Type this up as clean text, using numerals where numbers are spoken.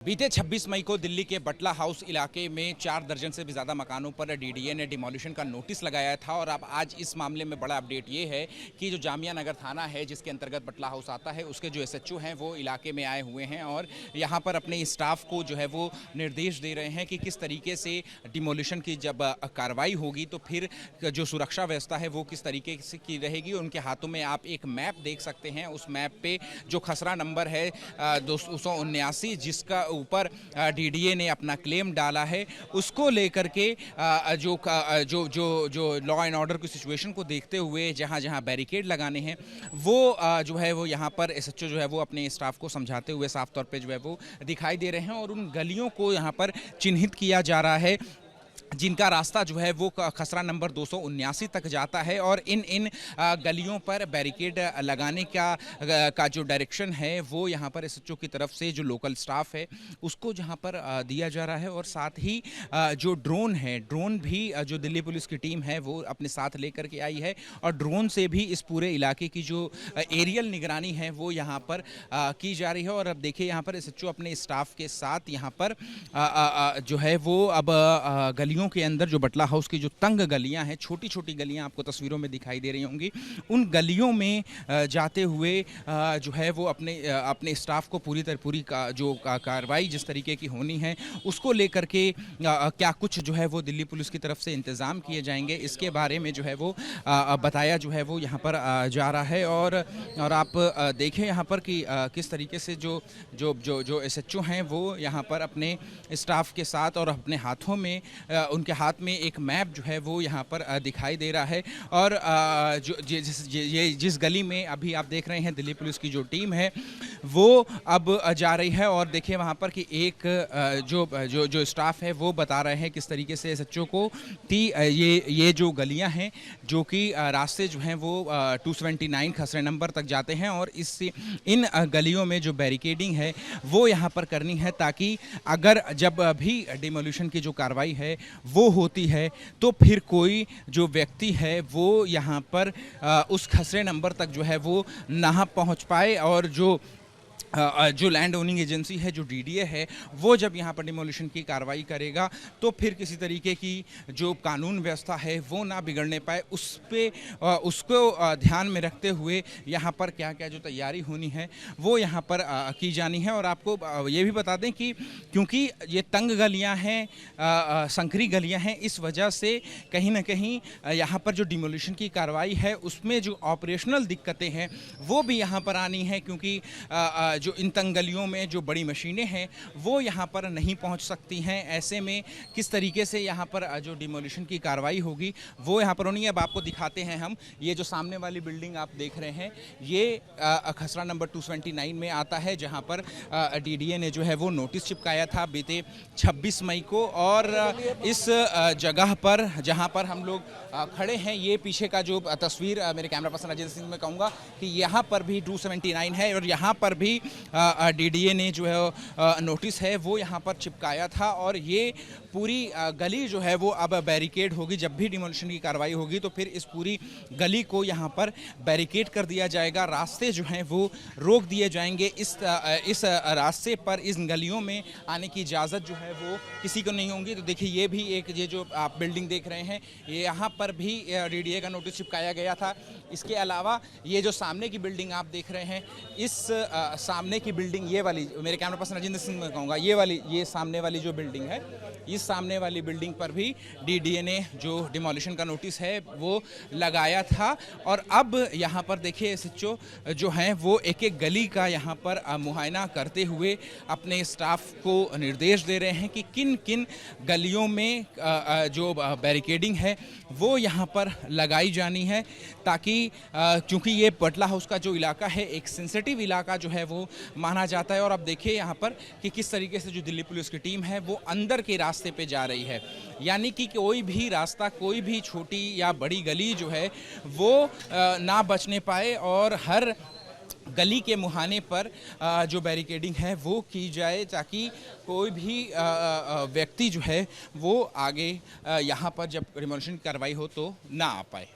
बीते 26 मई को दिल्ली के बटला हाउस इलाके में 4 दर्जन से भी ज़्यादा मकानों पर डीडीए ने डिमोलिशन का नोटिस लगाया था। और अब आज इस मामले में बड़ा अपडेट ये है कि जो जामिया नगर थाना है जिसके अंतर्गत बटला हाउस आता है, उसके जो एसएचओ हैं वो इलाके में आए हुए हैं और यहाँ पर अपने स्टाफ को जो है वो निर्देश दे रहे हैं कि किस तरीके से डिमोलिशन की जब कार्रवाई होगी तो फिर जो सुरक्षा व्यवस्था है वो किस तरीके से की रहेगी। उनके हाथों में आप एक मैप देख सकते हैं, उस मैप पे जो खसरा नंबर है 279 जिसका ऊपर डीडीए ने अपना क्लेम डाला है, उसको लेकर के जो जो जो जो लॉ एंड ऑर्डर की सिचुएशन को देखते हुए जहां जहां बैरिकेड लगाने हैं वो जो है वो यहाँ पर एसएचओ जो है वो अपने स्टाफ को समझाते हुए साफ तौर पे जो है वो दिखाई दे रहे हैं। और उन गलियों को यहाँ पर चिन्हित किया जा रहा है जिनका रास्ता जो है वो खसरा नंबर 279 तक जाता है। और इन गलियों पर बैरिकेड लगाने का जो डायरेक्शन है वो यहाँ पर एसएचओ की तरफ से जो लोकल स्टाफ है उसको जहाँ पर दिया जा रहा है। और साथ ही जो ड्रोन भी जो दिल्ली पुलिस की टीम है वो अपने साथ लेकर के आई है और ड्रोन से भी इस पूरे इलाके की जो एरियल निगरानी है वो यहाँ पर की जा रही है। और अब देखिए यहाँ पर एसएचओ अपने स्टाफ के साथ यहाँ पर जो है वो अब गलियों के अंदर जो बटला हाउस की जो तंग गलियां हैं, छोटी छोटी गलियां आपको तस्वीरों में दिखाई दे रही होंगी, उन गलियों में जाते हुए जो है वो अपने स्टाफ को पूरी जो कार्रवाई जिस तरीके की होनी है उसको लेकर के क्या कुछ जो है वो दिल्ली पुलिस की तरफ से इंतज़ाम किए जाएंगे, इसके बारे में जो है वो बताया जो है वो यहाँ पर जा रहा है। और आप देखें यहाँ पर कि किस तरीके से जो जो जो जो एसएचओ हैं वो यहाँ पर अपने स्टाफ के साथ और अपने हाथों में उनके हाथ में एक मैप जो है वो यहाँ पर दिखाई दे रहा है। और जो जिस गली में अभी आप देख रहे हैं दिल्ली पुलिस की जो टीम है वो अब जा रही है। और देखिए वहाँ पर कि एक जो स्टाफ है वो बता रहे हैं किस तरीके से एसएचओ को कि ये जो गलियाँ हैं जो कि रास्ते जो हैं वो 279 खसरे नंबर तक जाते हैं और इन गलियों में जो बैरिकेडिंग है वो यहाँ पर करनी है ताकि अगर जब भी डिमोलिशन की जो कार्रवाई है वो होती है तो फिर कोई जो व्यक्ति है वो यहाँ पर उस खसरे नंबर तक जो है वो ना पहुँच पाए। और जो लैंड ओनिंग एजेंसी है, जो डीडीए है, वो जब यहाँ पर डिमोलिशन की कार्रवाई करेगा तो फिर किसी तरीके की जो कानून व्यवस्था है वो ना बिगड़ने पाए, उसको ध्यान में रखते हुए यहाँ पर क्या क्या जो तैयारी होनी है वो यहाँ पर की जानी है। और आपको ये भी बता दें कि क्योंकि ये तंग गलियाँ हैं, संकरी गलियाँ हैं, इस वजह से कहीं ना कहीं यहाँ पर जो डिमोलिशन की कार्रवाई है उसमें जो ऑपरेशनल दिक्कतें हैं वो भी यहाँ पर आनी है, क्योंकि जो इन तंग गलियों में जो बड़ी मशीनें हैं वो यहाँ पर नहीं पहुँच सकती हैं। ऐसे में किस तरीके से यहाँ पर जो डिमोलिशन की कार्रवाई होगी वो यहाँ पर होनी है। अब आपको दिखाते हैं हम, ये जो सामने वाली बिल्डिंग आप देख रहे हैं ये खसरा नंबर 229 में आता है जहाँ पर डीडीए ने जो है वो नोटिस चिपकाया था बीते 26 मई को। और इस जगह पर जहाँ पर हम लोग खड़े हैं, ये पीछे का जो तस्वीर मेरे कैमरा पर्सन अजय सिंह में कहूँगा कि यहाँ पर भी 279 है और यहाँ पर भी डीडीए ने जो है नोटिस है वो यहाँ पर चिपकाया था। और ये पूरी गली जो है वो अब बैरिकेड होगी। जब भी डिमोलिशन की कार्रवाई होगी तो फिर इस पूरी गली को यहाँ पर बैरिकेड कर दिया जाएगा, रास्ते जो हैं वो रोक दिए जाएंगे। इस रास्ते पर इन गलियों में आने की इजाज़त जो है वो किसी को नहीं होगी। तो देखिए ये भी एक ये जो आप बिल्डिंग देख रहे हैं ये यहाँ पर भी डीडीए का नोटिस चिपकाया गया था। इसके अलावा ये जो सामने की बिल्डिंग आप देख रहे हैं, इस सामने की बिल्डिंग, ये वाली मेरे कैमरा पर्सन राजेंद्र सिंह में कहूँगा, ये सामने वाली जो बिल्डिंग है, इस सामने वाली बिल्डिंग पर भी डीडीए ने जो डिमोलिशन का नोटिस है वो लगाया था। और अब यहाँ पर देखिए एसएचओ जो हैं वो एक एक गली का यहाँ पर मुआयना करते हुए अपने स्टाफ को निर्देश दे रहे हैं कि किन किन गलियों में जो बैरिकेडिंग है वो यहाँ पर लगाई जानी है, ताकि क्योंकि ये बटला हाउस का जो इलाका है एक सेंसिटिव इलाका जो है वो माना जाता है। और अब देखिए यहाँ पर कि किस तरीके से जो दिल्ली पुलिस की टीम है वो अंदर के रास्ते पे जा रही है, यानी कि कोई भी रास्ता, कोई भी छोटी या बड़ी गली जो है वो ना बचने पाए और हर गली के मुहाने पर जो बैरिकेडिंग है वो की जाए ताकि कोई भी व्यक्ति जो है वो आगे यहाँ पर जब डिमोलिशन की कार्रवाई हो तो ना आ पाए।